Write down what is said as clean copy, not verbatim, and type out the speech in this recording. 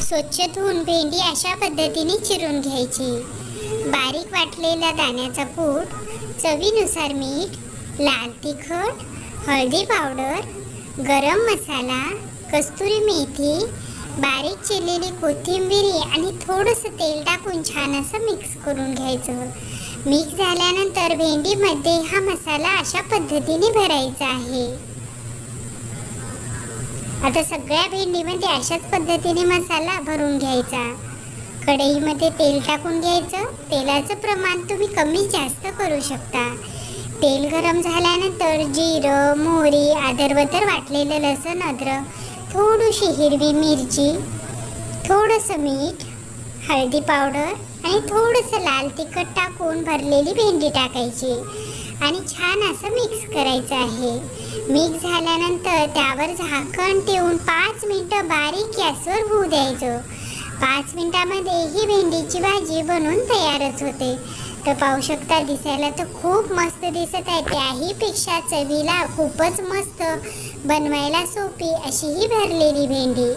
स्वच्छ धुवून भेंडी अशा पद्धतीने चिरून घ्यायची. बारीक वाटलेला दाण्याचा कूट, चवीनुसार मीठ, लाल तिखट, हळदी पावडर, गरम मसाला, कस्तुरी मेथी, बारीक चिरलेली कोथिंबीर आणि थोडंसं तेल टाकून छान असं मिक्स करून घ्यायचं. मिक्स झाल्यानंतर भेंडीमध्ये हा मसाला अशा पद्धतीने भरायचा आहे. आता सगळ्या भेंडीमध्ये अशाच पद्धतीने मसाला भरून घ्यायचा. कढईमध्ये तेल टाकून घ्यायचं. तेलाचं प्रमाण तुम्ही कमी जास्त करू शकता. तेल गरम झाल्यानंतर जिरं, मोहरी, आदरवतर वाटलेलं लसूण, अद्रक, थोडीशी हिरवी मिरची, थोडंसं मीठ, हळदी पावडर आणि थोडंसं लाल तिखट टाकून भरलेली भेंडी टाकायची आणि छान असं मिक्स करायचं आहे. मिक्स झाल्यानंतर त्यावर झाकण ठेवून 5 मिनिटं बारीक गॅसवर होऊ द्यायचं. 5 मिनिटामध्ये ही भेंडीची भाजी बनवून तयारच होते. तर पाहू शकता, दिसायला तर खूप मस्त दिसत आहे. त्याहीपेक्षा चवीला खूपच मस्त, बनवायला सोपी अशी ही भरलेली भेंडी.